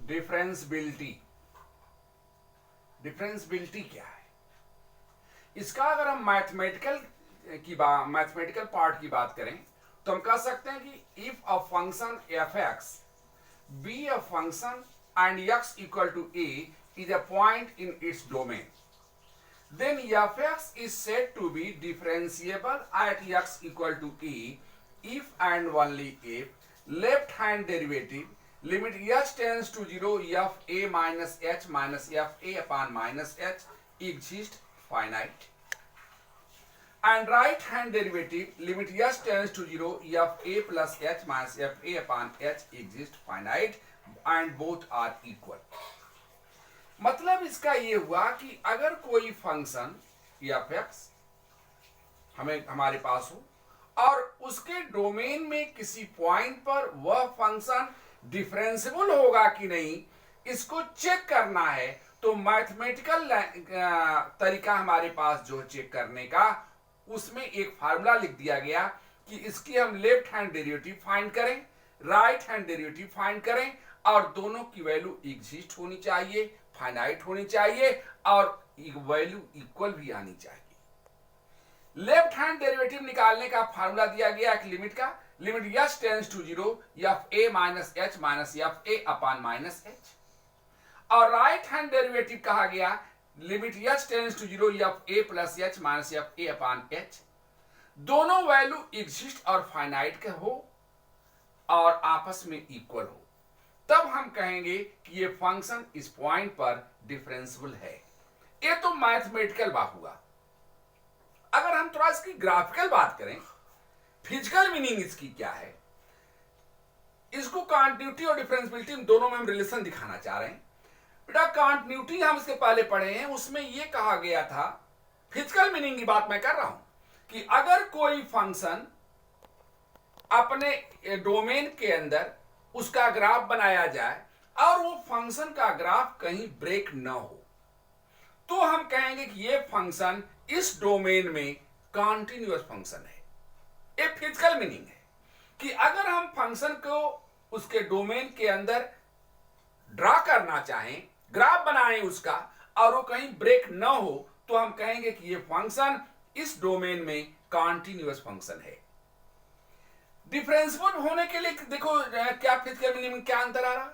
डिफरेंसबिलिटी। डिफरेंसबिलिटी क्या है? इसका अगर हम मैथमेटिकल पार्ट की बात करें तो हम कह सकते हैं कि if a function F X be a function and X equal to A is a point in its domain, then f(x) is said to be differentiable at x equal to a if and only if left hand derivative limit h tends to 0 f a minus h minus f a upon minus h exists finite, and right hand derivative limit h tends to 0 f a plus h minus f a upon h exists finite and both are equal। मतलब इसका ये हुआ कि अगर कोई function F x हमारे पास हो और उसके डोमेन में किसी पॉइंट पर वह फंक्शन डिफरेंशिएबल होगा कि नहीं, इसको चेक करना है, तो मैथमेटिकल तरीका हमारे पास जो चेक करने का, उसमें एक फार्मूला लिख दिया गया कि इसकी हम लेफ्ट हैंड डेरिवेटिव फाइंड करें, राइट हैंड डेरिवेटिव फाइंड करें और दोनों की वैल्यू एग्जिस्ट होनी चाहिए, फाइनाइट होनी चाहिए और वैल्यू इक्वल भी आनी चाहिए। लेफ्ट हैंड डेरिवेटिव निकालने का फार्मूला दिया गया एक लिमिट का, limit h tends to 0 F a minus H minus F a upon minus H, और राइट हैंड डेरिवेटिव कहा गया limit h tends to 0 F a plus H minus F a upon H. दोनों value exist और finite के हो और आपस में इक्वल हो, तब हम कहेंगे कि ये फंक्शन इस पॉइंट पर डिफरेंशिएबल है। ये तो मैथमेटिकल बात हुआ। अगर हम थोड़ा इसकी ग्राफिकल बात करें, फिजिकल मीनिंग इसकी क्या है, इसको कंटिन्यूटी और डिफरेंशिएबिलिटी दोनों में हम रिलेशन दिखाना चाह रहे हैं। बेटा कंटिन्यूटी हम इसके पहले पढ़े हैं, उसमें यह कहा गया था, फिजिकल मीनिंग की बात मैं कर रहा हूं कि अगर कोई फंक्शन अपने डोमेन के अंदर उसका ग्राफ बनाया जाए और वो फंक्शन का ग्राफ कहीं ब्रेक न हो, तो हम कहेंगे कि ये फंक्शन इस डोमेन में कॉन्टिन्यूअस फंक्शन है। ये फिजिकल मीनिंग है कि अगर हम फंक्शन को उसके डोमेन के अंदर ड्रा करना चाहें, ग्राफ बनाएं उसका, और वो कहीं ब्रेक न हो, तो हम कहेंगे कि ये फंक्शन इस डोमेन में कॉन्टिन्यूअस फंक्शन है। डिफरेंशिएबल होने के लिए देखो क्या फिजिकल मीनिंग में क्या अंतर आ रहा।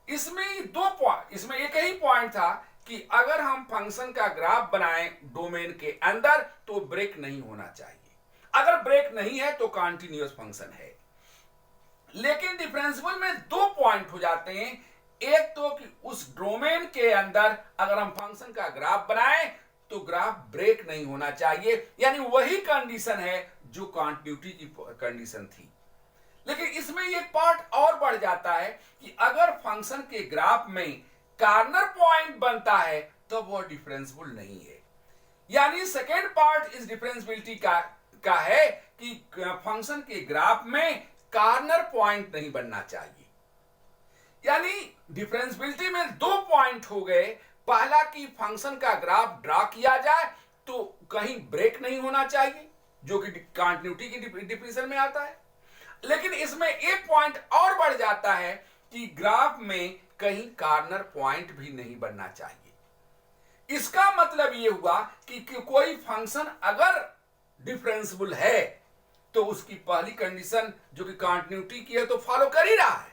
इसमें दो पॉइंट, इसमें एक ही पॉइंट था कि अगर हम फंक्शन का ग्राफ बनाएं डोमेन के अंदर तो ब्रेक नहीं होना चाहिए, अगर ब्रेक नहीं है तो कॉन्टिन्यूअस फंक्शन है। लेकिन डिफरेंशिएबल में दो पॉइंट हो जाते हैं, एक तो कि उस डोमेन के अंदर अगर हम फंक्शन का ग्राफ बनाएं तो ग्राफ ब्रेक नहीं होना चाहिए, यानी वही कंडीशन है जो कंटिन्यूटी की कंडीशन थी। लेकिन इसमें एक पार्ट और बढ़ जाता है कि अगर फंक्शन के ग्राफ में कॉर्नर पॉइंट बनता है तो वह डिफरेंशिएबल नहीं है। यानी सेकेंड पार्ट इस डिफरेंशिएबिलिटी का है कि फंक्शन के ग्राफ में कॉर्नर पॉइंट नहीं बनना चाहिए। यानी डिफरेंशिएबिलिटी में दो पॉइंट हो गए, पहला कि फंक्शन का ग्राफ ड्रा किया जाए तो कहीं ब्रेक नहीं होना चाहिए, जो कि कंटिन्यूटी की डिफिनेशन में आता है। लेकिन इसमें एक पॉइंट और बढ़ जाता है कि ग्राफ में कहीं कॉर्नर पॉइंट भी नहीं बनना चाहिए। इसका मतलब यह हुआ कि कोई फंक्शन अगर डिफरेंशिएबल है तो उसकी पहली कंडीशन जो कि कंटिन्यूटी की है तो फॉलो कर ही रहा है।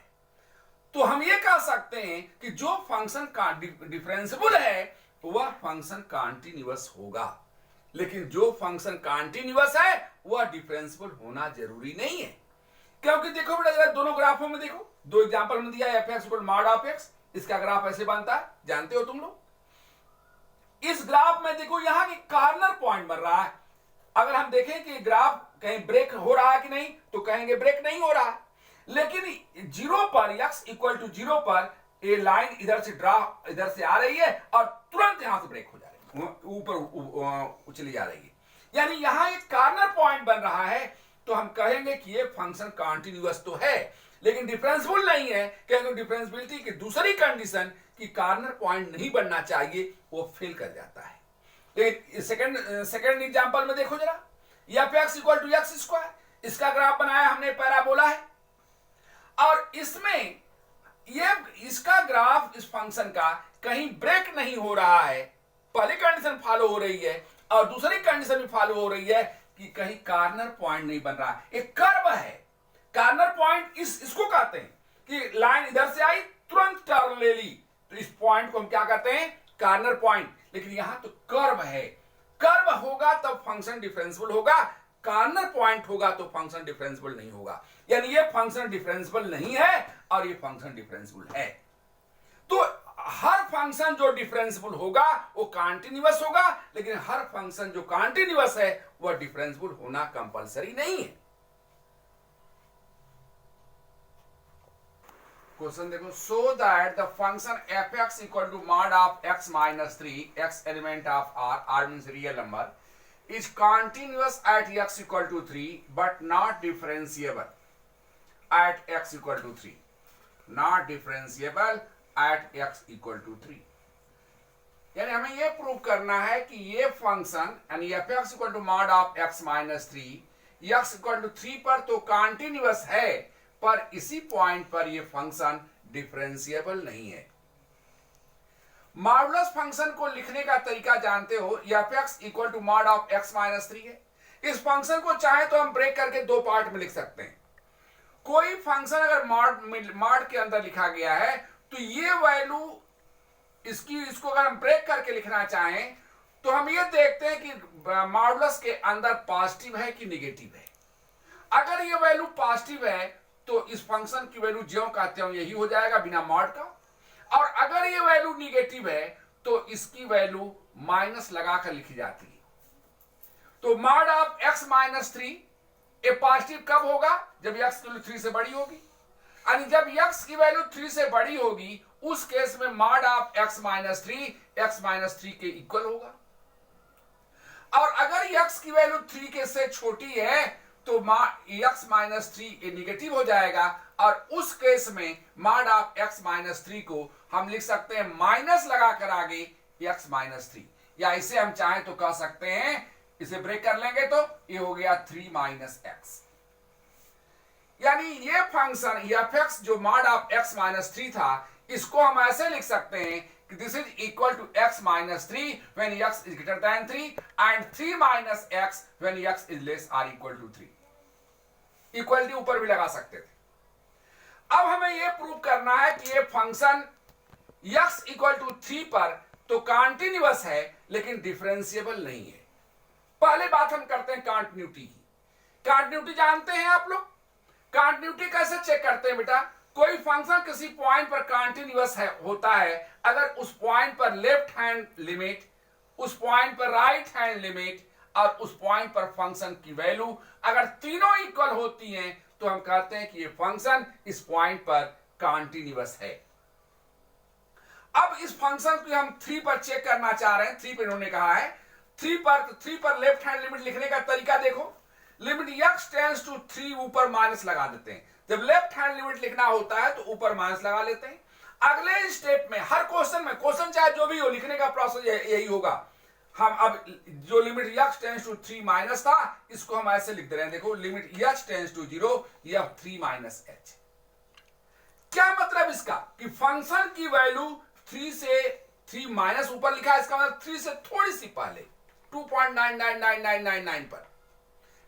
तो हम ये कह सकते हैं कि जो फंक्शन का डिफरेंशिएबल है वह फंक्शन कंटिन्यूअस होगा, लेकिन जो फंक्शन कंटिन्यूअस है वह डिफरेंशिएबल होना जरूरी नहीं है। क्योंकि देखो बेटा दोनों ग्राफों में देखो, दो एग्जांपल में दिया है, F X equal mod of x, इसका ग्राफ ऐसे बनता है, जानते हो तुम लोग। इस ग्राफ में देखो यहां एक कॉर्नर पॉइंट बन रहा है। अगर हम देखें कि ग्राफ कहीं ब्रेक हो रहा है कि नहीं, तो कहेंगे ब्रेक नहीं हो रहा है। लेकिन जीरो पर, एक्स इक्वल टू 0 पर ये लाइन इधर से आ रही है और तुरंत यहां से ब्रेक हो जा रही है, ऊपर उछली जा रही है। यानी यहां एक कॉर्नर पॉइंट बन रहा है, तो हम कहेंगे कि ये फंक्शन कंटिन्यूअस तो है लेकिन डिफरेंशिएबल नहीं है, क्योंकि डिफरेंशिएबिलिटी की दूसरी कंडीशन कि कॉर्नर पॉइंट नहीं बनना चाहिए वो फेल कर जाता है। लेकिन सेकंड एग्जांपल में देखो जरा, F X equal to X square, इसका ग्राफ बनाया हमने, पैराबोला है, और इसमें ये इसका ग्राफ इस फंक्शन का कहीं ब्रेक नहीं हो रहा है, पहली कंडीशन फॉलो हो रही है और दूसरी कंडीशन भी फॉलो हो रही है कि कहीं कार्नर पॉइंट नहीं बन रहा। एक कर्व है, कार्नर पॉइंट इसको कहते हैं कि लाइन इधर से आई तुरंत टर्न ले ली, तो इस पॉइंट को हम क्या कहते हैं, कार्नर पॉइंट। लेकिन यहां तो कर्व है, कर्व होगा तब फंक्शन डिफरेंशियल होगा, कार्नर पॉइंट होगा तो फंक्शन डिफरेंशियल नहीं होगा। यानी ये फंक्शन डिफरेंशियल नहीं है और ये फंक्शन डिफरेंशियल है। तो हर फंक्शन जो डिफरेंशियल होगा वो कॉन्टिन्यूअस होगा, लेकिन हर फंक्शन जो कॉन्टिन्यूअस है वह डिफरेंशियल होना कंपलसरी नहीं है। क्वेश्चन देखो, so that the function F X equal to mod of X minus 3 X element of R, R means real number, is continuous at x equal to 3 but not differentiable at x equal to 3, not differentiable at x equal to 3। यानी हमें यह prove करना है कि ये function यानी F X equal to mod of X minus 3 X equal to 3 पर तो कॉन्टिन्यूअस है, पर इसी पॉइंट पर यह फंक्शन डिफरेंशिएबल नहीं है। मॉडुलस फंक्शन को लिखने का तरीका जानते हो, F X equal to mod of X minus 3 है। इस फंक्शन को चाहे तो हम ब्रेक करके दो पार्ट में लिख सकते हैं। कोई फंक्शन अगर मॉड के अंदर लिखा गया है तो ये वैल्यू इसको अगर हम ब्रेक करके लिखना चाहें तो हम ये देखते हैं कि मॉडुलस के अंदर पॉजिटिव है कि निगेटिव है। अगर ये वैल्यू पॉजिटिव है तो इस फंक्शन की वैल्यू ज्यों कहते हो यही हो जाएगा बिना मॉड का, और अगर ये वैल्यू निगेटिव है तो इसकी वैल्यू माइनस लगाकर लिखी जाती है। तो mod of X minus 3 A positive कब होगा, जब एक्स की वैल्यू 3 से बड़ी होगी, यानी जब एक्स की वैल्यू 3 से बड़ी होगी उस केस में mod of X minus 3 x minus 3 के इक्वल होगा। और अगर एक्स की वैल्यू 3 के से छोटी है तो एक्स माइनस 3 निगेटिव हो जाएगा, और उस केस में मॉड ऑफ एक्स माइनस 3 को हम लिख सकते हैं माइनस लगाकर आगे एक्स माइनस 3, या इसे हम चाहें तो कह सकते हैं, इसे ब्रेक कर लेंगे तो ये हो गया 3 माइनस एक्स। यानी ये फंक्शन एफ एक्स जो मॉड ऑफ एक्स माइनस 3 था, इसको हम ऐसे लिख सकते हैं कि this is equal to X minus 3 when X is greater than 3 and 3 minus X when X is less or equal to 3। Equality ऊपर भी लगा सकते थे। अब हमें यह प्रूव करना है कि ये फंक्शन x इक्वल टू 3 पर तो कॉन्टिन्यूअस है लेकिन डिफरेंशिएबल नहीं है। पहले बात हम करते हैं कॉन्टिन्यूटी की। कॉन्टिन्यूटी जानते हैं आप लोग? कॉन्टिन्यूटी कैसे चेक करते हैं बेटा? कोई फंक्शन किसी पॉइंट पर कॉन्टिन्यूअस होता है अगर उस पॉइंट पर लेफ्ट हैंड लिमिट, उस पॉइंट पर राइट हैंड लिमिट और उस पॉइंट पर फंक्शन की वैल्यू अगर तीनों इक्वल होती हैं तो हम कहते हैं कि ये फंक्शन इस पॉइंट पर कॉन्टिन्यूअस है। अब इस फंक्शन को हम 3 पर चेक करना चाह रहे हैं। 3 पर इन्होंने कहा है 3 पर लेफ्ट हैंड लिमिट लिखने का तरीका देखो। लिमिट x टेंड्स टू 3 ऊपर माइनस लगा देते हैं। जब लेफ्ट हैंड लिमिट लिखना होता है तो ऊपर माइनस लगा लेते हैं। अगले स्टेप में हर क्वेश्चन में, क्वेश्चन चाहे जो भी हो, लिखने का प्रोसेस यही होगा। हम अब जो limit x tends to 3 minus था इसको हम ऐसे लिख दे रहे हैं। देखो लिमिट h टेंड्स टू 0 या 3 माइनस h। क्या मतलब इसका कि फंक्शन की वैल्यू 3 से 3 माइनस ऊपर लिखा है, इसका मतलब 3 से थोड़ी सी पहले 2.999999 पर।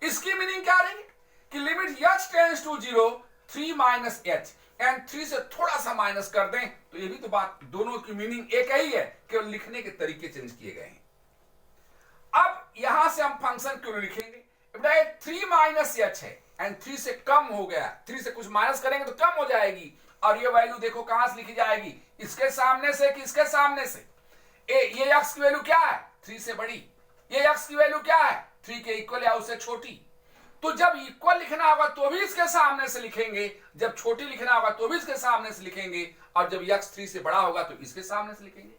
इसकी मीनिंग क्या रही कि limit h tends to 0 3 minus h and 3 से थोड़ा सा माइनस कर दें तो ये भी तो बात, दोनों की मीनिंग एक ही है, केवल लिखने के तरीके चेंज किए गए हैं। अब यहां से हम फंक्शन क्यों लिखेंगे? 3 माइनस h है एंड 3 से कम हो गया, 3 से कुछ माइनस करेंगे तो कम हो जाएगी, और ये वैल्यू देखो कहां से लिखी जाएगी, इसके सामने से कि इसके सामने से। ये x की वैल्यू क्या है? 3 से बड़ी। ये x की वैल्यू क्या है? 3 के इक्वल या उससे छोटी। तो जब इक्वल लिखना होगा तो भी इसके सामने से लिखेंगे, जब छोटी लिखना होगा तो भी इसके सामने से लिखेंगे, और जब x 3 से बड़ा होगा तो इसके सामने से लिखेंगे।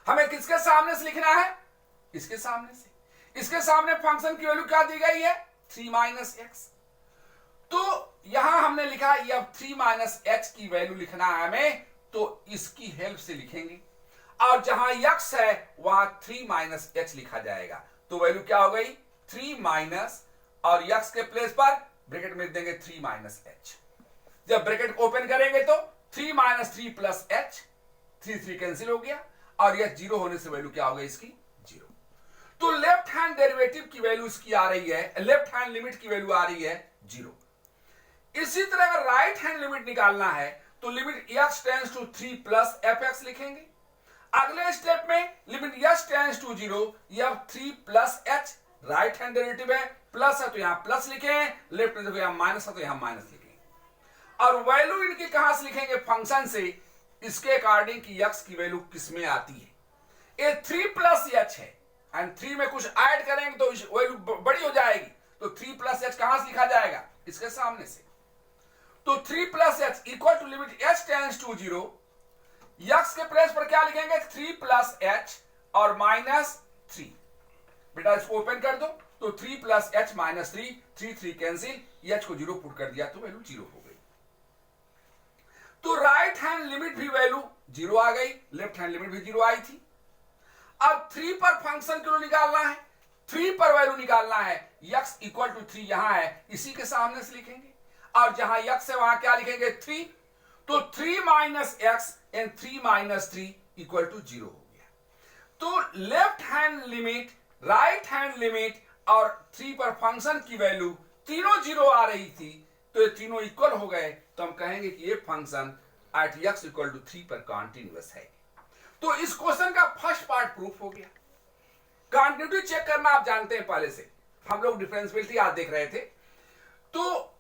हमें किसके सामने से लिखना है? इसके सामने से। इसके सामने फंक्शन की वैल्यू क्या दी गई है? 3 माइनस एक्स। तो यहां हमने लिखा ये 3 माइनस एक्स की वैल्यू लिखना है हमें, तो इसकी हेल्प से लिखेंगे, और जहां x है वहां 3 माइनस h लिखा जाएगा। तो वैल्यू क्या हो गई? 3 माइनस, और x के प्लेस पर ब्रैकेट में देंगे 3 माइनस h। जब ब्रैकेट को ओपन करेंगे तो 3 माइनस 3 प्लस एच, 3 कैंसिल हो गया और यह 0 होने से वैल्यू क्या हो गई इसकी 0। तो लेफ्ट हैंड डेरिवेटिव की वैल्यू इसकी आ रही है, लेफ्ट हैंड लिमिट की वैल्यू आ रही है 0। इसी तरह अगर राइट हैंड लिमिट निकालना है तो limit x tends to 3 plus fx लिखेंगे। अगले स्टेप में लिमिट s टेंड्स टू 0, यह 3 plus h right hand derivative है, प्लस है तो यहां प्लस लिखें, लेफ्ट में देखो यहां माइनस है तो यहां माइनस लिखें। और वैल्यू इनकी कहां से लिखेंगे फंक्शन से, इसके अकॉर्डिंग कि x की वैल्यू किस में आती है। ये 3 प्लस h है एंड 3 में कुछ ऐड करेंगे तो वैल्यू बड़ी हो जाएगी, तो 3 प्लस h कहां से लिखा जाएगा इसके सामने से। तो 3 plus h equal to limit h tends to 0, x के प्लेस पर क्या लिखेंगे 3 प्लस एच और माइनस 3। बेटा इसको ओपन कर दो तो 3 plus H minus 3 cancel, H को 0 पुट कर दिया तो वैल्यू 0 हो गई। तो राइट हैंड लिमिट भी वैल्यू 0 आ गई, लेफ्ट हैंड लिमिट भी 0 आई थी। अब 3 पर फंक्शन क्यों निकालना है, 3 पर वैल्यू निकालना है, यक्स इक्वल टू 3 यहां है, इसी के सामने से लिखेंगे और जहां यक्स है वहां क्या लिखेंगे 3, तो 3 minus x and 3 minus 3 equal to 0 हो गया। तो left hand limit, right hand limit और 3 पर फंक्शन की वैल्यू तीनों 0 आ रही थी, तो ये तीनों इक्वल हो गए, तो हम कहेंगे कि ये function at x equal to 3 पर कॉन्टिन्यूअस है। तो इस क्वेश्चन का फर्स्ट पार्ट प्रूफ हो गया। कॉन्टिन्यूटी चेक करना आप जानते हैं, पहले से हम लोग डिफरेंशियबिलिटी आज देख रहे थे। तो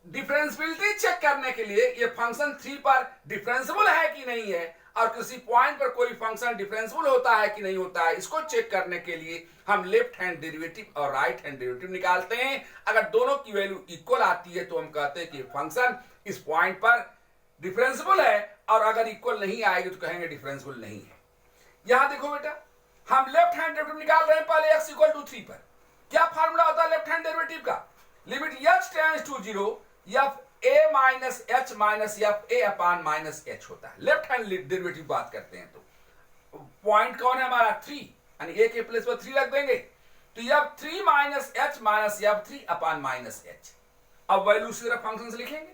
डिफरेंशियबिलिटी चेक करने के लिए ये फंक्शन 3 पर डिफरेंशिएबल है कि नहीं है, और किसी पॉइंट पर कोई फंक्शन डिफरेंशिएबल होता है कि नहीं होता है, इसको चेक करने के लिए हम लेफ्ट हैंड डेरिवेटिव और राइट हैंड डेरिवेटिव निकालते हैं। अगर दोनों की वैल्यू इक्वल आती है तो हम कहते हैं कि फंक्शन इस पॉइंट पर डिफरेंशिएबल है, और अगर इक्वल नहीं आएगी तो कहेंगे डिफरेंशिएबल नहीं है। यहां देखो बेटा, हम लेफ्ट हैंड डेरिवेटिव निकाल रहे हैं पहले x इक्वल टू 3 पर। क्या फार्मूला होता है लेफ्ट हैंड डेरिवेटिव का, limit x tends to 0, f a minus H minus f a upon minus h होता है। लेफ्ट हैंड डेरिवेटिव बात करते हैं तो पॉइंट कौन है हमारा 3, यानी ए के प्लेस पर 3 रख देंगे, तो f 3 minus H minus f 3 अपान माइनस एच। अब वैल्यू सिर्फ फंक्शन से लिखेंगे,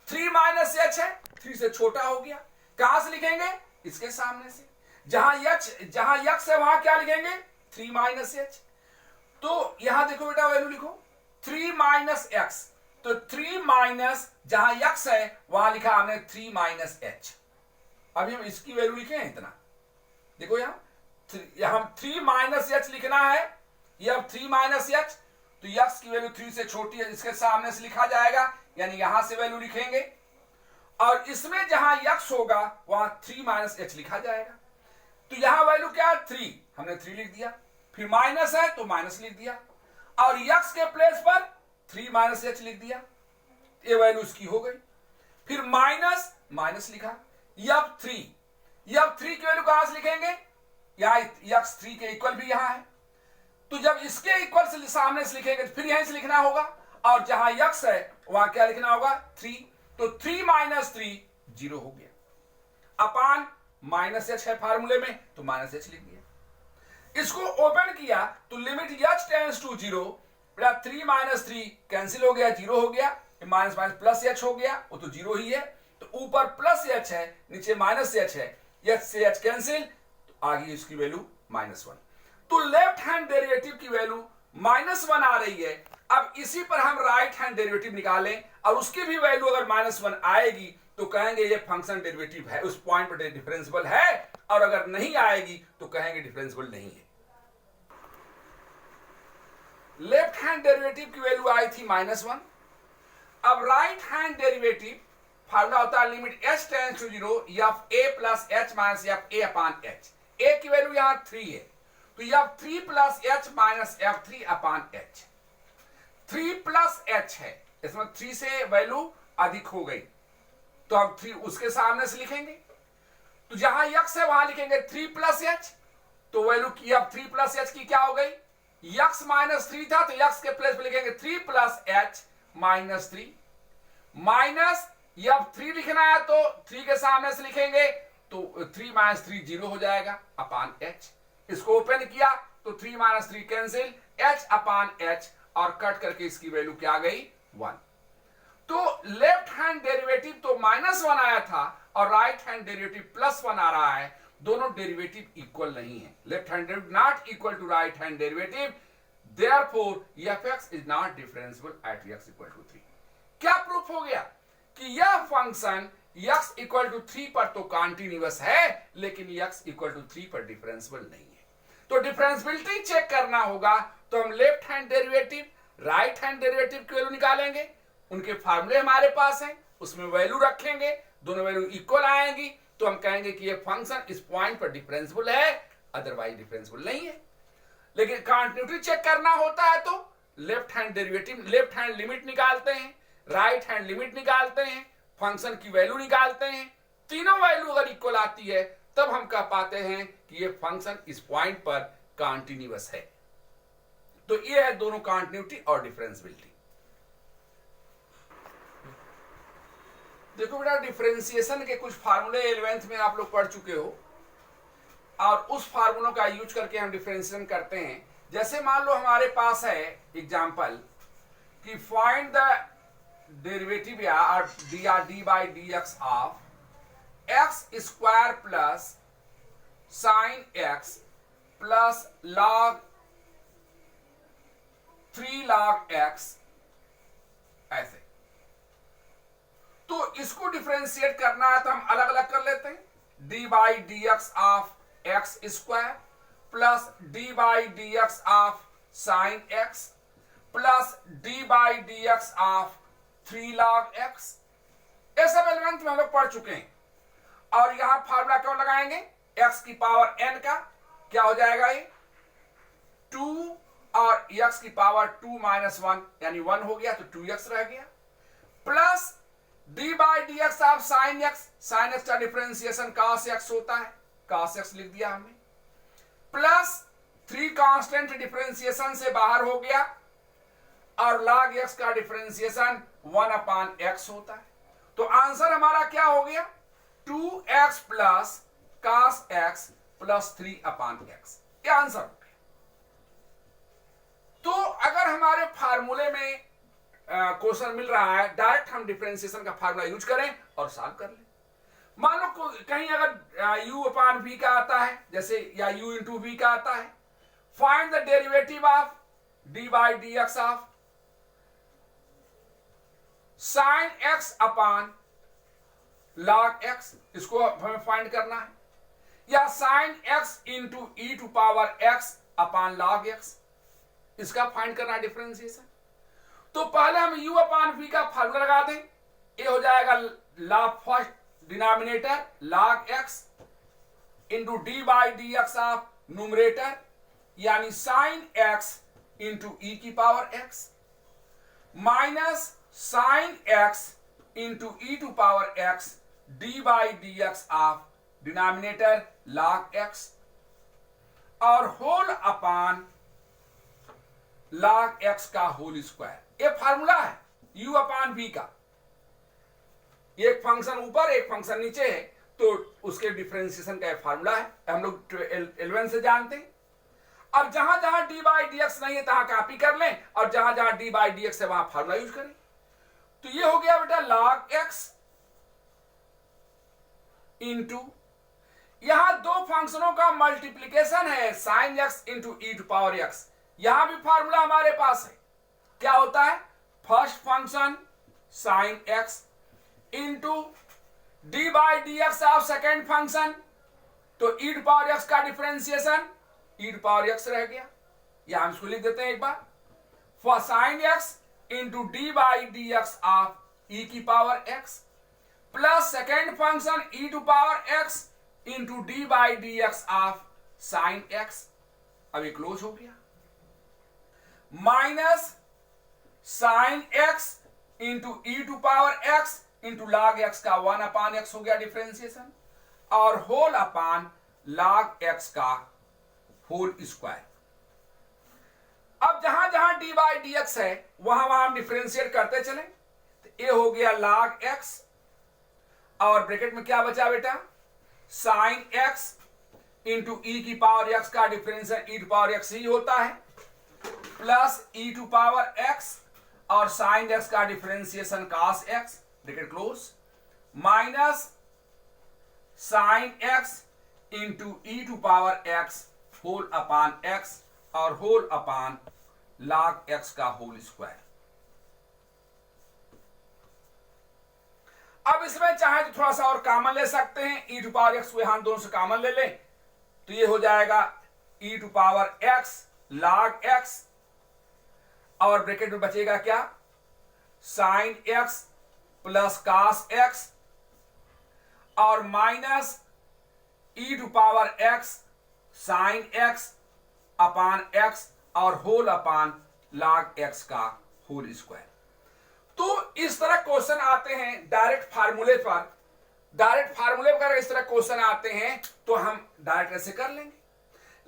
3 माइनस एच है, 3 से छोटा हो गया, कहां से लिखेंगे इसके सामने से, जहां यक्स है वहां क्या लिखेंगे 3 माइनस एच। तो यहां देखो बेटा वैल्यू लिखो 3 माइनस एक्स, तो 3 माइनस जहां यक्स है वहां लिखा हमने 3 माइनस एच। अभी हम इसकी वैल्यू लिखे हैं इतना, देखो यहां 3 माइनस एच लिखना है, यह 3 माइनस एच, तो यक्स की वैल्यू 3 से छोटी है, इसके सामने से लिखा जाएगा, यानी यहां से वैल्यू लिखेंगे, और इसमें जहां यक्स होगा वहां 3 माइनस एच लिखा जाएगा। तो यहां वैल्यू क्या है 3, हमने 3 लिख दिया, फिर माइनस है तो माइनस लिख दिया, और यक्स के प्लेस पर 3 माइनस एच लिख दिया, ये वैल्यू इसकी हो गई। फिर माइनस माइनस लिखा, यब 3 की वैल्यू कहां से लिखेंगे, यहां यक्स 3 के इक्वल भी यहां है, तो जब इसके इक्वल से सामने से लिखेंगे तो फिर यहीं से लिखना होगा, और जहां यक्स है वहां क्या लिखना होगा 3, तो 3 माइनस 3 0 हो गया, अपान माइनस एच है फार्मूले में तो माइनस एच लिख दिया। इसको ओपन किया तो limit h tends to 0, 3 minus 3 cancel हो गया, 0 हो गया, माइनस माइनस प्लस एच हो गया, वो तो 0 ही है, तो ऊपर प्लस एच है नीचे माइनस एच है, एच से एच कैंसिल, तो आगे इसकी वैल्यू -1। तो लेफ्ट हैंड डेरिवेटिव की वैल्यू -1 आ रही है। अब इसी पर हम राइट हैंड डेरिवेटिव निकालें और उसकी भी वैल्यू अगर -1 आएगी तो कहेंगे ये फंक्शन डेरिवेटिव है, उस पॉइंट पर डिफरेंशिएबल है, और अगर नहीं आएगी तो कहेंगे डिफरेंशिएबल नहीं है। लेफ्ट हैंड डेरिवेटिव की वैल्यू आई थी -1। अब राइट हैंड डेरिवेटिव फार्मूला होता है limit h tends to 0, f a plus H minus f a upon h. A की वैल्यू यहां 3 है, तो f 3 plus H minus f 3 upon h. 3 plus h है, इसमें 3 से वैल्यू अधिक हो गई, तो हम 3 उसके सामने से लिखेंगे, तो जहां यक्स है वहां लिखेंगे 3 प्लस एच, तो वैल्यू की अब 3 प्लस एच की क्या हो गई, यक्स -3 था तो यक्स के प्लेस पे लिखेंगे 3 प्लस एच -3, माइनस अब 3 लिखना है तो 3 के सामने से लिखेंगे, तो 3 - 3 0 हो जाएगा अपान एच। इसको ओपन किया तो 3 - 3 कैंसिल, एच अपान एच, और कट करके इसकी वैल्यू क्या आ गई 1। तो लेफ्ट हैंड डेरिवेटिव तो -1 आया था और राइट हैंड डेरिवेटिव +1 आ रहा है, दोनों डेरिवेटिव इक्वल नहीं है। Left hand derivative not equal to right hand derivative, therefore fx is not differentiable at x equal to 3। क्या प्रूफ हो गया कि यह फंक्शन x इक्वल टू 3 पर तो कॉन्टिन्यूअस है, लेकिन x इक्वल टू 3 पर डिफरेंशिएबल नहीं है। तो डिफरेंशिएबिलिटी चेक करना होगा तो हम left hand derivative, right hand derivative की वैल्यू निकालेंगे, उनके फार्मूले हमारे पास हैं, उसमें वैल्यू रखेंगे, दोनों वैल्यू इक्वल आएंगी तो हम कहेंगे कि ये फंक्शन इस पॉइंट पर डिफरेंशिएबल है, अदरवाइज डिफरेंशिएबल नहीं है। लेकिन कंटिन्यूटी चेक करना होता है तो left hand derivative, left hand limit निकालते हैं, राइट हैंड लिमिट निकालते हैं, फंक्शन की वैल्यू निकालते हैं, तीनों वैल्यू अगर इक्वल आती है तब हम कह पाते हैं कि ये फंक्शन इस पॉइंट पर कॉन्टिन्यूअस है। तो ये है दोनों कॉन्टिन्यूटी और डिफरेंशिएबिलिटी। देखो बेटा, डिफरेंशिएशन के कुछ फार्मूले 11th में आप लोग पढ़ चुके हो और उस फार्मूलों का यूज करके हम डिफरेंशिएशन करते हैं। जैसे मान लो हमारे पास है एग्जांपल कि फाइंड द डेरिवेटिव या D by d x of x square plus sign x plus log 3 log x, ऐसे। तो इसको डिफरेंशिएट करना है तो हम अलग अलग कर लेते हैं। D by d x of x square plus D by d x of sign x plus D by d x of 3 log x. ये सब 11th में हम लोग पढ़ चुके हैं। और यहां फार्मूला क्यों लगाएंगे? एक्स की पावर n का क्या हो जाएगा, ये 2 और x की पावर 2 - 1 यानी 1 हो गया तो 2x रह गया, plus D by d x of sine x, sine x का डिफरेंशिएशन cos x होता है, cos x लिख दिया हमने, प्लस 3 कांस्टेंट डिफरेंशिएशन से बाहर हो गया और log x का डिफरेंशिएशन 1/x होता है। तो आंसर हमारा क्या हो गया, 2x plus cos x plus 3/x, ये आंसर हो गया। तो अगर हमारे फार्मूले में क्वेश्चन मिल रहा है, डायरेक्ट हम डिफरेंशिएशन का फार्मूला यूज करें और सॉल्व कर लें। मान लो कहीं अगर u/v का आता है जैसे, या u × v का आता है, find the derivative of d by d x of sine x upon log x, इसको हमें फाइंड करना है, या sine x into e⁻x upon log x, इसका फाइंड करना है डिफरेंशिएशन। तो पहले हम u/v का फार्मूला लगा दें, ये हो जाएगा log first denominator log x into d by d x of numerator यानी sine x into e⁻x minus sine x into e⁻x d by d x of denominator log x और whole upon log x का whole square. ये formula है u/v का, एक function ऊपर एक function नीचे है तो उसके डिफरेंशिएशन का फार्मूला है, हम लोग 11 से जानते हैं। अब जहां जहां डी बाई डी एक्स नहीं है तहां कॉपी कर लें और जहां जहां डी बाई डी एक्स है वहां फार्मूला यूज करें। तो ये हो गया बेटा log x इंटू, यहां दो फंक्शनों का मल्टीप्लीकेशन है, साइन x इंटू e⁻x, यहां भी फार्मूला हमारे पास है, क्या होता है, first function sine x into d by d x of second function, तो e⁻x का डिफरेंशिएशन e⁻x रह गया, या हम इसको लिख देते हैं एक बार, for sine x into d by d x of e⁻x plus second function e⁻x into d by d x of sine x, अब ये क्लोज हो गया, minus sine x into e⁻x into log x का 1/x हो गया differentiation, और whole upon log x का whole square. अब जहां जहां डी बाई डी एक्स है वहां वहां हम डिफरेंशिएट करते चले, तो ये हो गया log x और ब्रैकेट में क्या बचा बेटा, साइन x इंटू e⁻x का डिफरेंशिएशन e⁻x ही होता है, प्लस e⁻x और साइन एक्स का differentiation cos x bracket close minus sine x into e to power x whole upon x और होल अपान log एक्स का होल स्क्वायर। अब इसमें चाहे तो थोड़ा सा और कॉमन ले सकते हैं, ई टू पावर एक्स को यहां दोनों से कॉमन ले लें तो ये हो जाएगा e to power x log x और ब्रैकेट में बचेगा क्या sine x plus cos x और minus e to power x sine x upon x और होल अपान log एक्स का होल स्क्वायर। तो इस तरह क्वेश्चन आते हैं डायरेक्ट फार्मूले पर। डायरेक्ट फार्मूले पर इस तरह क्वेश्चन आते हैं तो हम डायरेक्ट ऐसे कर लेंगे,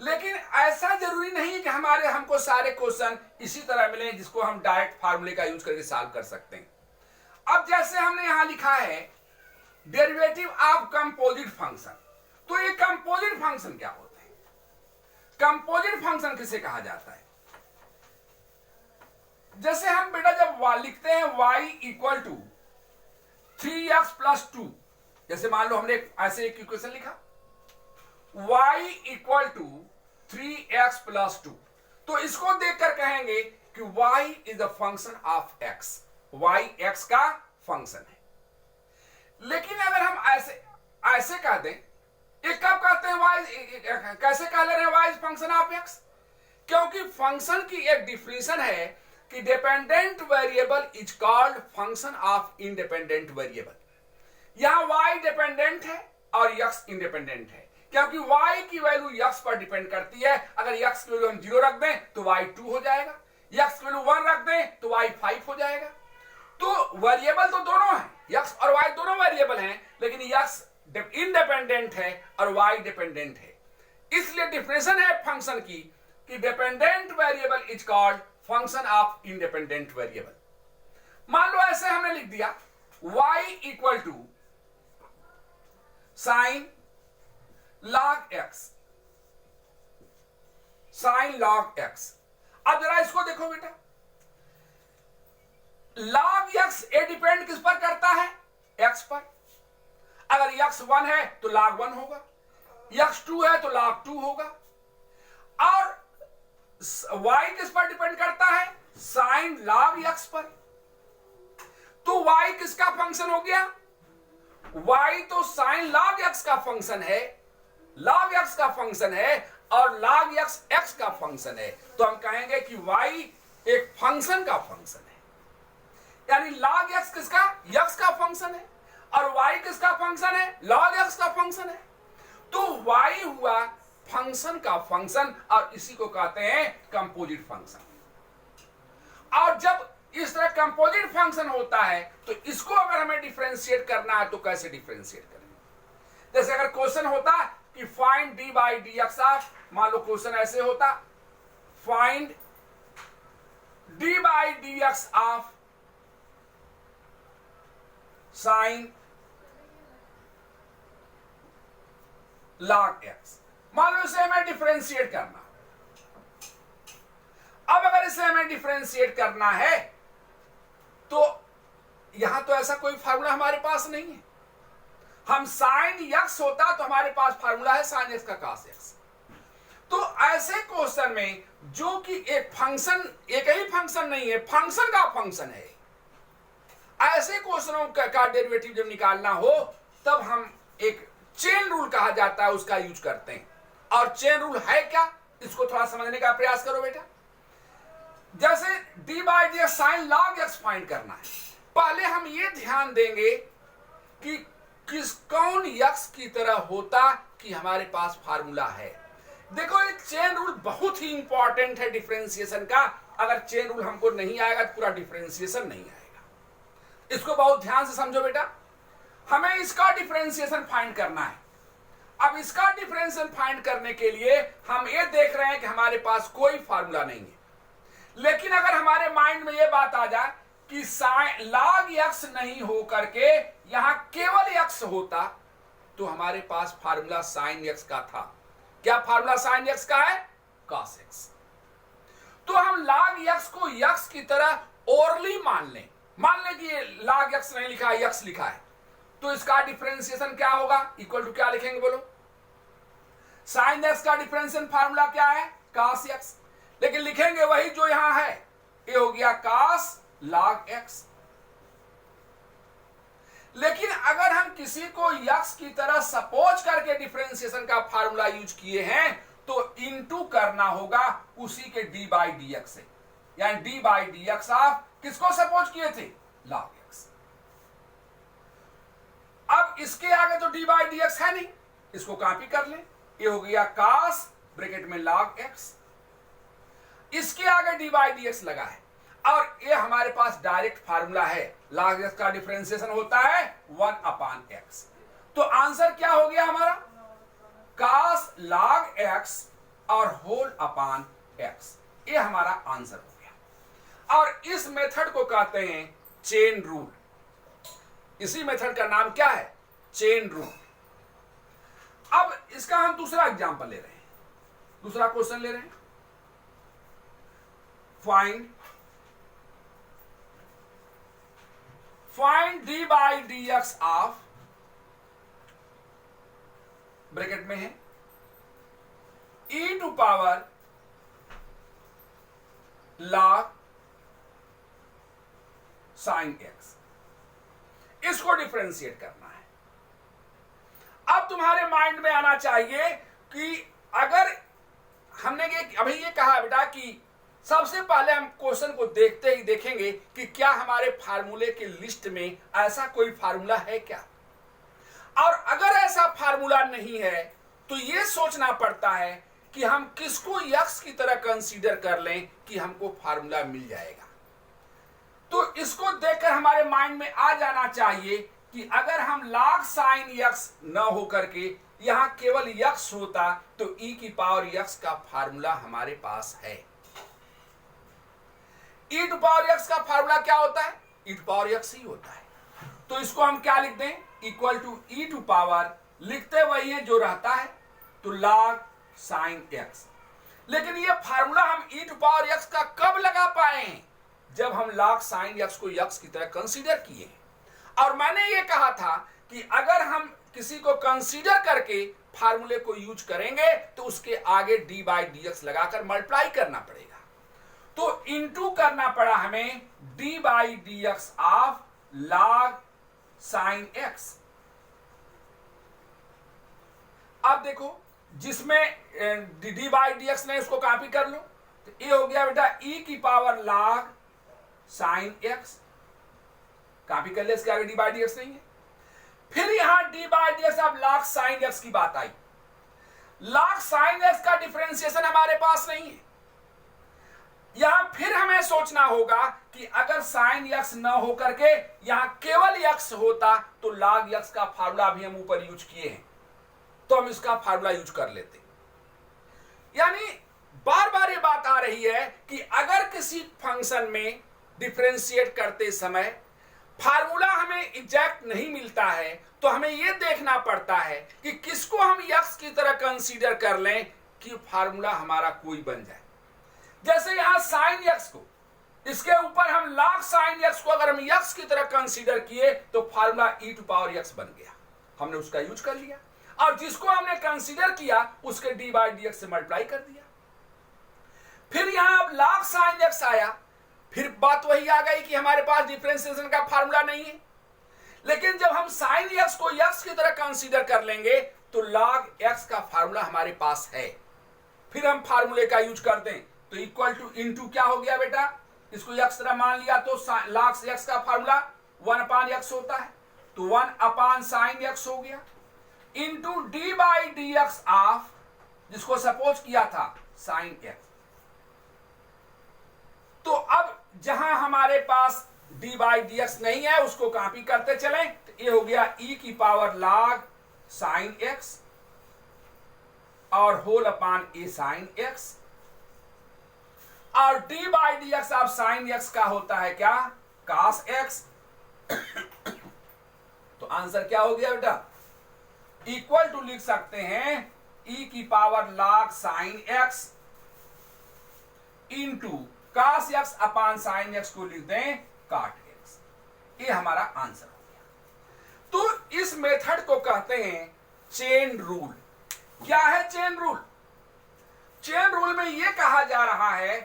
लेकिन ऐसा जरूरी नहीं है कि हमको सारे क्वेश्चन इसी तरह मिले जिसको हम डायरेक्ट फार्मूले का यूज करके सॉल्व कर सकते हैं। अब जैसे हमने यहां लिखा है डेरिवेटिव ऑफ कंपोजिट फंक्शन, तो ये कंपोजिट फंक्शन क्या होते हैं? कंपोजिट फंक्शन किसे कहा जाता है? जैसे हम बेटा जब लिखते हैं y equal to 3x plus 2, जैसे मान लो हमने ऐसे एक इक्वेशन लिखा y equal to 3x plus 2, तो इसको देखकर कहेंगे कि y is the function of x, y x का फंक्शन है। लेकिन अगर हम ऐसे कह दें, एक कब कहते हैं y, कैसे कह ले रहे हैं y is function of x? क्योंकि फंक्शन की एक डिफिनेशन है कि dependent variable is called function of independent variable. यहां y डिपेंडेंट है और x इंडिपेंडेंट है, क्योंकि y की वैल्यू x पर डिपेंड करती है। अगर x की वैल्यू हम 0 रख दें तो y 2 हो जाएगा, x की वैल्यू 1 रख दें तो y 5 हो जाएगा। तो वेरिएबल तो दोनों है, x और y दोनों वेरिएबल हैं, लेकिन x इंडिपेंडेंट है और y डिपेंडेंट है। इसलिए डिफिनेशन है फंक्शन की कि dependent variable is called function of independent variable. मान लो ऐसे हमने लिख दिया y equal to sine log x, sine log x। अब जरा इसको देखो बेटा, log x ए डिपेंड किस पर करता है? x पर। अगर x 1 है तो log 1 होगा, x 2 है तो log 2 होगा। और y किस पर डिपेंड करता है? साइन log x पर। तो y किसका फंक्शन हो गया? y तो साइन log x का फंक्शन है, log x का फंक्शन है और log x x का फंक्शन है। तो हम कहेंगे कि y एक फंक्शन का फंक्शन है, यानी log x किसका? x का फंक्शन है और y किसका फंक्शन है? log x का फंक्शन है। तो y हुआ फंक्शन का फंक्शन और इसी को कहते हैं कंपोजिट फंक्शन। और जब इस तरह कंपोजिट फंक्शन होता है तो इसको अगर हमें डिफरेंशिएट करना है तो कैसे डिफरेंशिएट करेंगे? जैसे अगर क्वेश्चन होता कि find d by d x of, मान लो क्वेश्चन ऐसे होता find d by d x of sign log x. मान लो इसे हमें डिफरेंशिएट करना। अब अगर इसे हमें डिफरेंशिएट करना है तो यहां तो ऐसा कोई फार्मूला हमारे पास नहीं है। हम साइन एक्स होता तो हमारे पास फार्मूला है साइन एक्स का cos एक्स। तो ऐसे क्वेश्चन में जो कि एक फंक्शन, एक ही फंक्शन नहीं है, फंक्शन का फंक्शन है, ऐसे क्वेश्चनों का डेरिवेटिव जब निकालना हो तब हम एक चेन रूल कहा जाता है उसका यूज करते हैं। और चेन रूल है क्या, इसको थोड़ा समझने का प्रयास करो बेटा। जैसे d by d sine log x find करना है, पहले हम ये ध्यान देंगे कि कौन एक्स की तरह होता कि हमारे पास फार्मूला है। देखो ये चेन रूल बहुत ही इंपॉर्टेंट है डिफरेंशिएशन का। अगर चेन रूल हमको नहीं आएगा तो पूरा डिफरेंशिएशन नहीं आएगा। इसको बहुत ध्यान से समझो बेटा। हमें इसका डिफरेंशिएशन फाइंड करना है। अब इसका डिफरेंशिएशन फाइंड करने के लिए हम ये देख रहे हैं कि हमारे पास कोई फार्मूला नहीं है, लेकिन अगर हमारे माइंड में ये बात आ जाए कि log x नहीं हो करके यहां केवल x होता तो हमारे पास फार्मूला साइन x का था। क्या फार्मूला साइन x का है? cos x। तो हम log x को x की तरह ओरली मान लें कि ये log x नहीं लिखा है, x लिखा है, तो इसका डिफरेंशिएशन क्या होगा? इक्वल टू क्या लिखेंगे बोलो? साइन x का डिफरेंशियल फार्मूला क्या है? cos x। लेकिन लिखेंगे वही जो यहां है, ये हो गया cos log x। लेकिन अगर हम किसी को x की तरह सपोज करके डिफरेंशिएशन का फार्मूला यूज किए हैं तो इनटू करना होगा उसी के d बाई डी एक्स से, यानी d बाई डी एक्स आप किसको सपोज किए थे? log x। अब इसके आगे तो d बाई डी एक्स है नहीं, इसको कॉपी कर लें, ये हो गया cos ब्रैकेट में log x, इसके आगे d बाई डी एक्स लगा है और ये हमारे पास डायरेक्ट फार्मूला है, log x का डिफरेंशिएशन होता है 1 अपान x। तो आंसर क्या हो गया हमारा? cos log x और होल अपान x, ये हमारा आंसर हो गया। और इस मेथड को कहते हैं चेन रूल। इसी मेथड का नाम क्या है? Chain rule. अब इसका हम दूसरा एग्जांपल ले रहे हैं, दूसरा क्वेश्चन ले रहे हैं। Find d by d x of, bracket में है e to power log sine x। इसको डिफरेंशिएट करना है। अब तुम्हारे माइंड में आना चाहिए कि अगर हमने अभी ये कहा बेटा कि सबसे पहले हम क्वेश्चन को देखते ही देखेंगे कि क्या हमारे फार्मूले के लिस्ट में ऐसा कोई फार्मूला है क्या, और अगर ऐसा फार्मूला नहीं है तो ये सोचना पड़ता है कि हम किसको x की तरह कंसीडर कर लें कि हमको फार्मूला मिल जाएगा। तो इसको देखकर हमारे माइंड में आ जाना चाहिए कि अगर हम log साइन x न हो करके यहां केवल x होता तो e की पावर x का फार्मूला हमारे पास है। e टू पावर x का फार्मूला क्या होता है? e टू पावर x ही होता है। तो इसको हम क्या लिख दें? Equal to e to power, लिखते वही है जो रहता है, तो log साइन x। लेकिन ये फार्मूला हम e टू पावर x का कब लगा पाए हैं? जब हम log साइन x को x की तरह कंसीडर किए। और मैंने ये कहा था कि अगर हम किसी को कंसीडर करके फार्मूले को यूज करेंगे तो उसके आगे d बाई डी एक्स लगाकर मल्टीप्लाई करना पड़ेगा। तो इनटू करना पड़ा हमें d by d x of log sine x। अब देखो जिसमें d बाई डी एक्स नहीं, उसको कॉपी कर लो, तो ये हो गया बेटा e की power log sine x। Copy कर ले, इसके आगे d बाई डी एक्स नहीं है। फिर यहां d बाई डी एक्स अब log साइन x की बात आई। log साइन x का डिफरेंशिएशन हमारे पास नहीं है। यहां फिर हमें सोचना होगा कि अगर साइन x न हो करके यहां केवल x होता तो log x का फार्मूला भी हम ऊपर यूज किए हैं, तो हम इसका फार्मूला यूज कर लेते। यानी बार बार ये बात आ रही है कि अगर किसी फंक्शन में डिफरेंशिएट करते समय फार्मूला हमें एग्जैक्ट नहीं मिलता है तो हमें यह देखना पड़ता है कि किसको हम x की तरह कंसीडर कर लें कि फार्मूला हमारा कोई बन जाए। जैसे यहां साइन x को, इसके ऊपर हम log साइन x को अगर हम x की तरह कंसीडर किए तो formula e to power x बन गया, हमने उसका यूज कर लिया। और जिसको हमने कंसीडर किया उसके d बाई डी एक्स से मल्टीप्लाई कर दिया। फिर यहां अब log साइन x आया, फिर बात वही आ गई कि हमारे पास डिफरेंशिएशन का फार्मूला नहीं है। लेकिन जब हम साइन x को x की तरह कंसीडर कर लेंगे तो log x का फार्मूला हमारे पास है। फिर हम फार्मूले का यूज कर दें तो इक्वल टू इनटू क्या हो गया बेटा, इसको x तरह मान लिया तो log x का फार्मूला 1 अपान x होता है, तो 1 अपान साइन x हो गया into d by d x of, जिसको सपोज किया था साइन x। तो अब जहां हमारे पास d बाई डी एक्स नहीं है उसको कॉपी करते चले, तो ये हो गया e की पावर log साइन x और whole upon a sine x, और d by d x of sine x का होता है क्या, cos x। तो आंसर क्या हो गया बेटा, इक्वल टू लिख सकते हैं e की power log sine x into cos x upon sin x को लिख दें cot x। ये हमारा आंसर हो गया। तो इस मेथड को कहते हैं चेन रूल। क्या है चेन रूल? चेन रूल में यह कहा जा रहा है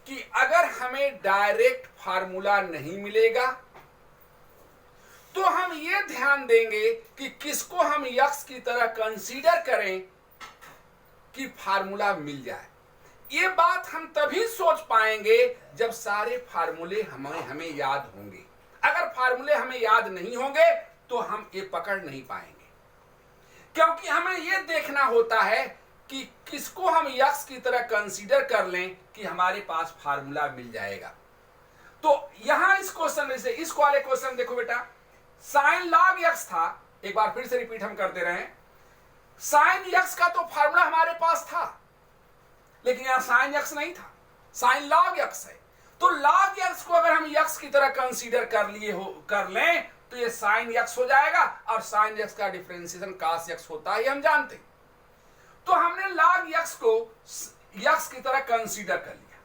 कि अगर हमें डायरेक्ट फार्मूला नहीं मिलेगा तो हम ये ध्यान देंगे कि किसको हम यक्स की तरह कंसीडर करें कि फार्मूला मिल जाए। ये बात हम तभी सोच पाएंगे जब सारे फार्मूले हमें याद होंगे। अगर फार्मूले हमें याद नहीं होंगे तो हम ये पकड़ नहीं पाएंगे, क्योंकि हमें ये देखना होता है कि किसको हम यक्स की तरह कंसीडर कर लें कि हमारे पास फार्मूला मिल जाएगा। तो यहां इस क्वेश्चन में से इस वाले क्वेश्चन देखो बेटा, साइन लॉग यक्स था। एक बार फिर से रिपीट हम कर दे रहे हैं, साइन यक्स का तो फार्मूला हमारे पास था, लेकिन यहां साइन यक्स नहीं था, साइन लॉग यक्स है। तो लॉग यक्स को अगर हम यक्स की तरह कंसीडर कर लें तो ये साइन यक्स हो जाएगा, और साइन यक्स का डिफरेंशिएशन cos यक्स होता है, हम जानते हैं। तो हमने log यक्स को यक्स की तरह कंसीडर कर लिया,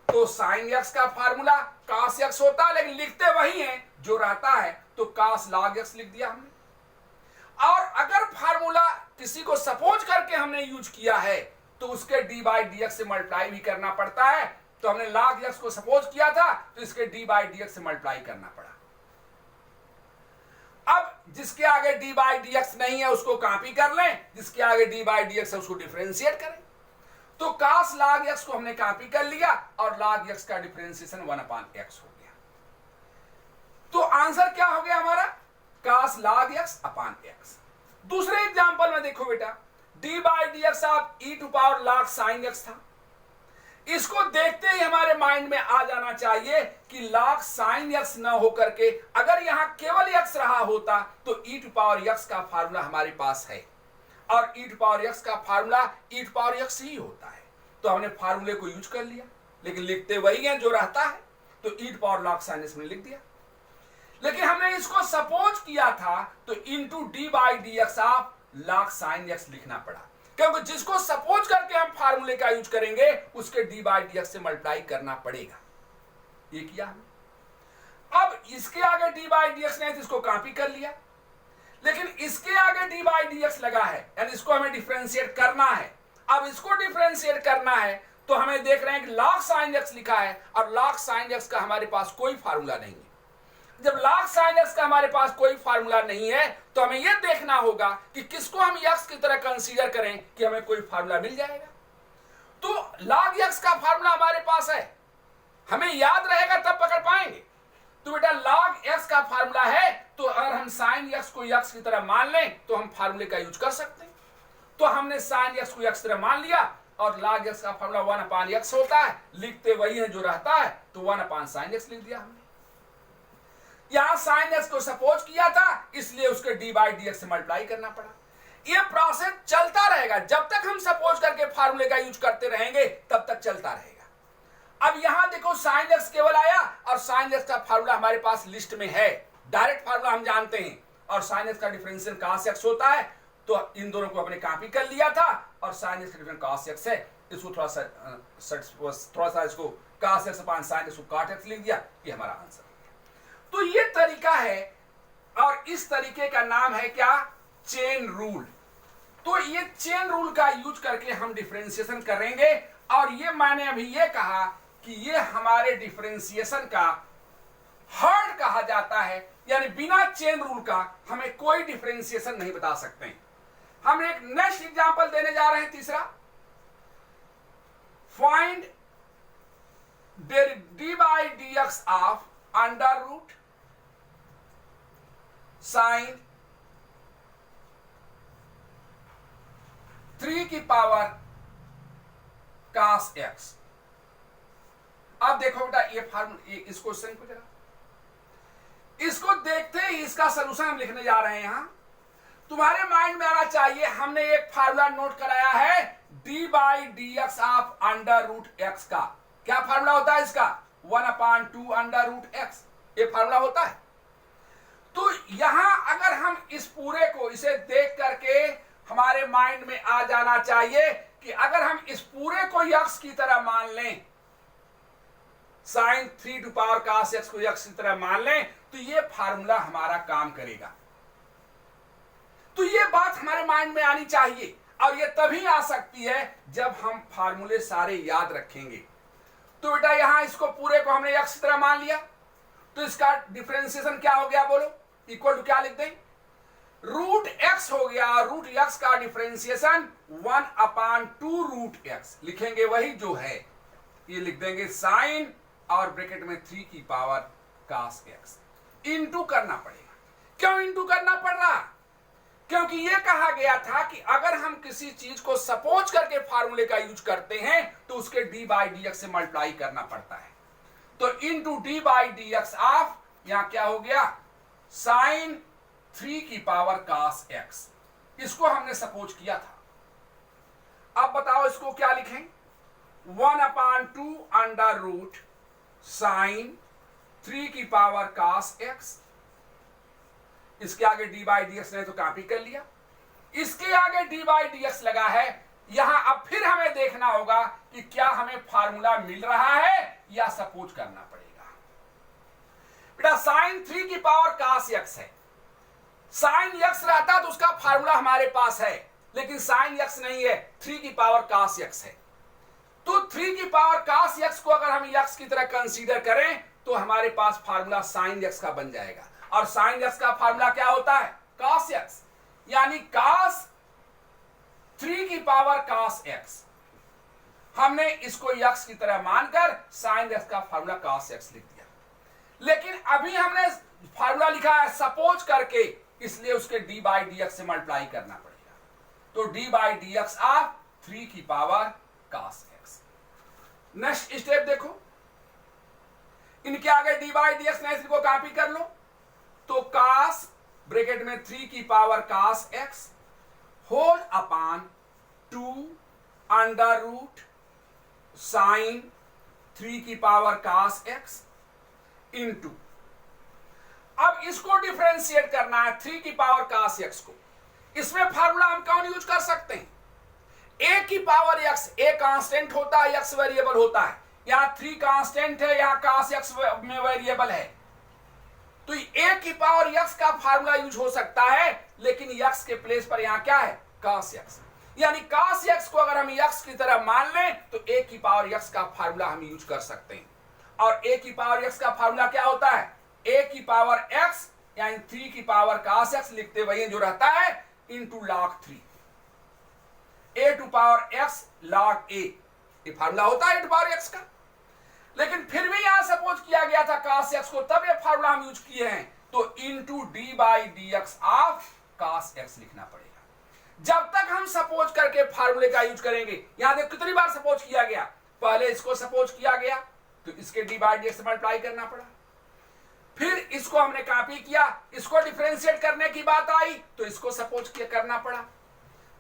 तो साइन यक्स का फार्मूला cos यक्स होता है, लेकिन लिखते वही हैं जो रहता है, तो cos log यक्स लिख दिया हमने। और अगर फार्मूला किसी को सपोज करके हमने यूज किया है तो उसके डी बाई डी एक्स से मल्टीप्लाई भी करना पड़ता है। तो हमने log यक्स को सपोज किया था तो इसके डी बाई डी एक्स से मल्टीप्लाई करना पड़ा। अब जिसके आगे डी बाई डी एक्स नहीं है उसको कॉपी कर लें, जिसके आगे डी बाई डी एक्स है उसको डिफरेंशिएट करें। तो cos log x को हमने कॉपी कर लिया और log x का डिफरेंशिएशन 1/x हो गया। तो आंसर क्या हो गया हमारा? cos log x upon x। दूसरे एग्जांपल में देखो बेटा, d by d x of e to power log sin x था। इसको देखते ही हमारे माइंड में आ जाना चाहिए कि log sin x न होकर के अगर यहां केवल x रहा होता तो e टू पावर x का फार्मूला हमारे पास है, और e टू पावर x का formula e to power x ही होता है। तो हमने फार्मूले को यूज कर लिया, लेकिन लिखते वही है जो रहता है, तो e to power log sin x में लिख दिया। लेकिन हमने इसको सपोज किया था तो into d by d x of log sin x लिखना पड़ा, क्योंकि जिसको सपोज करके हम फार्मूले का यूज करेंगे उसके डी बाई डी एक्स से मल्टीप्लाई करना पड़ेगा। ये किया हमने। अब इसके आगे डी बाई डी एक्स नहीं तो इसको कॉपी कर लिया, लेकिन इसके आगे डी बाई डी एक्स लगा है, यानी इसको हमें डिफरेंशिएट करना है। अब इसको डिफरेंशिएट करना है तो हमें देख रहे हैं कि log sin x लिखा है, और log sin x का हमारे पास कोई फार्मूला नहीं है। जब log sin x का हमारे पास कोई फार्मूला नहीं है तो हमें यह देखना होगा कि किसको हम x की तरह कंसीडर करें कि हमें कोई फार्मूला मिल जाएगा। तो log x का फार्मूला हमारे पास है, हमें याद रहेगा तब पकड़ पाएंगे। तो बेटा log x का फार्मूला है, तो अगर हम sin x को x की तरह मान लें तो हम फार्मूले का यूज कर सकते हैं। तो हमने sin x को x की तरह मान लिया, और log x का फार्मूला 1/x होता है, लिखते वही है जो रहता है, तो 1/sin x लिख दिया हमने। यहां sin x को सपोज किया था इसलिए उसके डी बाई डी एक्स से मल्टीप्लाई करना पड़ा। यह प्रोसेस चलता रहेगा, जब तक हम सपोज करके फार्मूले का यूज करते रहेंगे तब तक चलता रहेगा। अब यहां देखो sin x केवल आया, और sin x का फार्मूला हमारे पास लिस्ट में है, डायरेक्ट फार्मूला हम जानते हैं, और sin x का डिफरेंशियल cos x होता है। तो इन दोनों को हमने कॉपी कर लिया था, और sin x का डिफरेंशियल cos x है, इसको थोड़ा सा इसको cos x upon sin x को cot x लिख दिया। ये हमारा आंसर। तो ये तरीका है, और इस तरीके का नाम है क्या? Chain rule. तो ये चेन रूल का यूज करके हम डिफरेंशिएशन करेंगे, और ये मैंने अभी ये कहा कि ये हमारे डिफरेंशिएशन का हार्ड कहा जाता है, यानी बिना चेन रूल का हमें कोई डिफरेंशिएशन नहीं बता सकते। हम एक नेक्स्ट एग्जांपल देने जा रहे हैं, तीसरा। Find d by d x of under root sine 3 की पावर cos x। अब देखो बेटा ये इस क्वेश्चन को जरा, इसको देखते ही इसका सलूशन हम लिखने जा रहे हैं। यहां तुम्हारे माइंड में आना चाहिए, हमने एक फार्मूला नोट कराया है d by d x of under root x का। क्या फार्मूला होता है इसका? 1/2 अंडर रूट एक्स, ये फार्मूला होता है। तो यहां अगर हम इस पूरे को इसे देख करके हमारे माइंड में आ जाना चाहिए कि अगर हम इस पूरे को x की तरह मान लें sine 3 to power cos x को x की तरह मान लें तो ये फार्मूला हमारा काम करेगा। तो ये बात हमारे माइंड में आनी चाहिए, और ये तभी आ सकती है जब हम फार्मूले सारे याद रखेंगे। तो बेटा यहां इसको पूरे को हमने x की तरह मान लिया, तो इसका डिफरेंशिएशन क्या हो गया बोलो, इक्वल टू क्या लिख दें, रूट x हो गया। रूट x का डिफरेंशिएशन 1/2 रूट x लिखेंगे, वही जो है ये लिख देंगे साइन और ब्रैकेट में 3 की पावर cos x। इंटू करना पड़ेगा। क्यों इंटू करना पड़ रहा, क्योंकि ये कहा गया था कि अगर हम किसी चीज को सपोज करके फार्मूले का यूज करते हैं तो उसके डी बाई डी एक्स से मल्टीप्लाई करना पड़ता है। तो into d by d x of, यहां क्या हो गया, साइन 3 की पावर cos x, इसको हमने सपोज किया था। अब बताओ इसको क्या लिखें, 1/2 अंडर रूट साइन 3 की पावर cos x। इसके आगे डी बाई डी एक्स ने तो कॉपी कर लिया, इसके आगे डी बाई डी एक्स लगा है। यहां अब फिर हमें देखना होगा कि क्या हमें फार्मूला मिल रहा है या सपोज करना पड़ेगा। बेटा साइन 3 की पावर cos x है, साइन x रहता तो उसका फार्मूला हमारे पास है, लेकिन साइन x नहीं है, 3 की पावर cos x है। तो 3 की पावर cos x को अगर हम x की तरह कंसीडर करें तो हमारे पास फार्मूला साइन x का बन जाएगा, और साइन x का फार्मूला क्या होता है, cos x, यानी cos 3 की पावर cos x। हमने इसको x की तरह मानकर साइन x का फार्मूला cos x लिख दिया, लेकिन अभी हमने फार्मूला लिखा है सपोज करके, इसलिए उसके डी बाई डी एक्स से मल्टीप्लाई करना पड़ेगा। तो D by d x of 3 की power cos x। Next step देखो, इनके आगे डी बाई डी एक्स नहीं, इसको कॉपी कर लो। तो cos ब्रैकेट में 3 की power cos x whole upon 2 under root sine 3 की पावर cos x इंटू, अब इसको डिफरेंशिएट करना है 3 की पावर cos x को। इसमें फार्मूला हम कौन यूज कर सकते हैं, a की पावर x, a कांस्टेंट होता है, x वेरिएबल होता है, यहां 3 कांस्टेंट है, यहां cos x में वेरिएबल है। तो a की पावर x का फार्मूला यूज हो सकता है, लेकिन x के प्लेस पर यहां क्या है, cos x, यानी cos x को अगर हम x की तरह मान लें तो a की पावर x का फार्मूला हम यूज कर सकते हैं। और a की पावर x का फार्मूला क्या होता है, a की पावर x यानी 3 की पावर cos x लिखते वही जो रहता है into log 3, a to power x log a, ये फार्मूला होता है a टू पावर x का। लेकिन फिर भी यहां सपोज किया गया था cos x को, तब ये फार्मूला हम यूज किए हैं, तो into d by d x of cos x लिखना पड़ेगा। जब तक हम सपोज करके फार्मूले का यूज करेंगे, यहां देखो कितनी बार सपोज किया गया, पहले इसको सपोज किया गया तो इसके D by d x multiply करना पड़ा, फिर इसको हमने कॉपी किया, इसको डिफरेंशिएट करने की बात आई तो इसको सपोज करना पड़ा,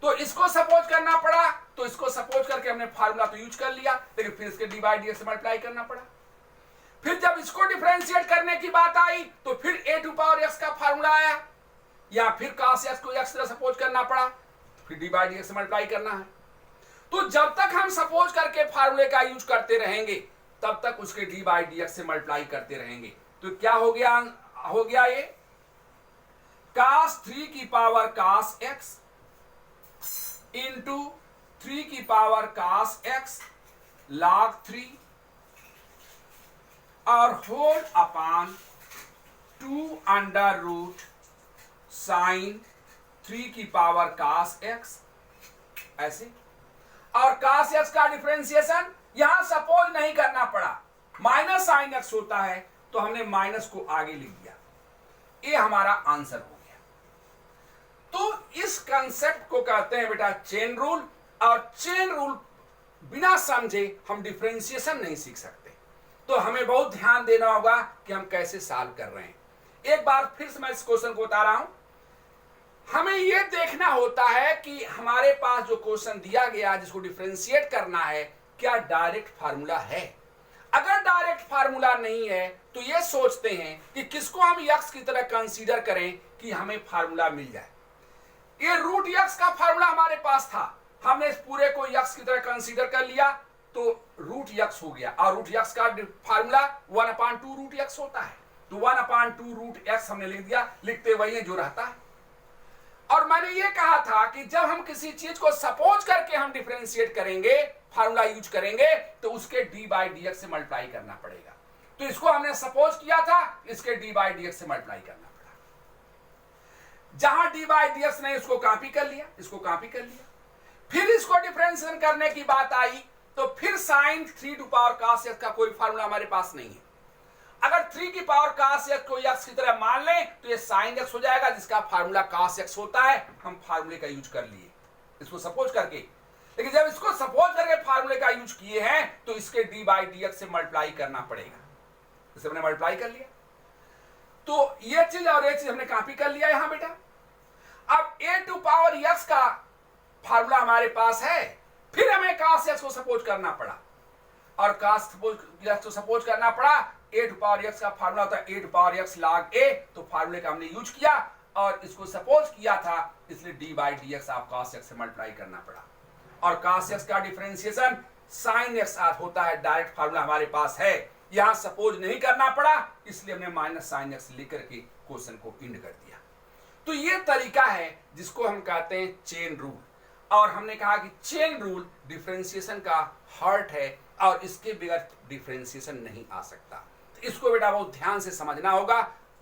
तो इसको सपोज करना पड़ा, तो इसको सपोज करके हमने फार्मूला तो यूज कर लिया, लेकिन फिर इसके D by d x multiply करना पड़ा। फिर जब इसको डिफरेंशिएट करने की बात आई तो फिर a टू पावर x का फार्मूला आया, या फिर cos x को x तरह सपोज करना पड़ा, फिर D by d x multiply करना है। तो जब तक हम सपोज करके फार्मूले का यूज करते रहेंगे तब तक उसके डी बाई डी एक्स से मल्टीप्लाई करते रहेंगे। तो क्या हो गया ये cos 3 की पावर cos x इंटू 3 की पावर cos x log 3 और whole upon 2 under root sine 3 की पावर cos x, ऐसे। और cos x का डिफरेंशिएशन यहां सपोज नहीं करना पड़ा, माइनस साइन x होता है तो हमने माइनस को आगे लिख दिया, ये हमारा आंसर हो गया। तो इस कंसेप्ट को कहते हैं बेटा चेन रूल, और चेन रूल बिना समझे हम डिफरेंशिएशन नहीं सीख सकते। तो हमें बहुत ध्यान देना होगा कि हम कैसे सॉल्व कर रहे हैं। एक बार फिर से मैं इस क्वेश्चन को बता रहा हूं, हमें यह देखना होता है कि हमारे पास जो क्वेश्चन दिया गया जिसको डिफरेंशिएट करना है, क्या डायरेक्ट फार्मूला है। अगर डायरेक्ट फार्मूला नहीं है तो ये सोचते हैं कि किसको हम x की तरह कंसीडर करें कि हमें फार्मूला मिल जाए। ये रूट x का फार्मूला हमारे पास था, हमने इस पूरे को x की तरह कंसीडर कर लिया, तो रूट यक्स हो गया, और रूट यक्स का फार्मूला 1/2 रूट यक्स होता है, तो 1/2 रूट एक्स हमने लिख दिया, लिखते वही है जो रहता है। और मैंने ये कहा था कि जब हम किसी चीज को सपोज करके हम डिफरेंशिएट करेंगे, फार्मूला यूज करेंगे, तो उसके d/dx से मल्टीप्लाई करना पड़ेगा। तो इसको हमने सपोज किया था, इसके d/dx से मल्टीप्लाई करना पड़ा। जहां d/dx ने इसको कॉपी कर लिया, इसको कॉपी कर लिया, फिर इसको डिफरेंशिएट करने की बात आई, तो फिर sin 3 cos x का कोई फार्मूला हमारे पास नहीं है। अगर 3 cos x को x की तरह मान लें तो ये sin x हो जाएगा, जिसका फार्मूला cos x होता है। हम फार्मूले का यूज कर लिए इसको सपोज करके, लेकिन जब इसको सपोज करके फार्मूले का यूज किए हैं तो इसके d/dx से मल्टीप्लाई करना पड़ेगा। इसे हमने मल्टीप्लाई कर लिया, तो ये चीज और ये चीज हमने कॉपी कर लिया यहां बेटा। अब a⁴x का फार्मूला हमारे पास है, फिर हमें cos x को सपोज करना पड़ा, और cos x को सपोज करना पड़ा। a⁴x का फार्मूला होता है a⁴x log a, तो फार्मूले का हमने यूज किया और इसको सपोज किया था, इसलिए d/dx आप cos x से मल्टीप्लाई करना पड़ा। और cos x का डिफरेंशिएशन sin x होता है, डायरेक्ट फार्मूला हमारे पास है, यहां सपोज नहीं करना पड़ा, इसलिए हमने माइनस sin x लिख करके क्वेश्चन को एंड कर दिया। तो ये तरीका है जिसको हम कहते हैं चेन रूल, और हमने कहा कि चेन रूल डिफरेंशिएशन का हार्ट है, और इसके बगैर डिफरेंशिएशन नहीं आ सकता। तो इसको बेटा बहुत ध्यान से समझना होगा,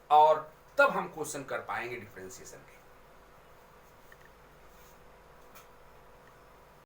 और तब हम क्वेश्चन कर पाएंगे डिफरेंशिएशन के।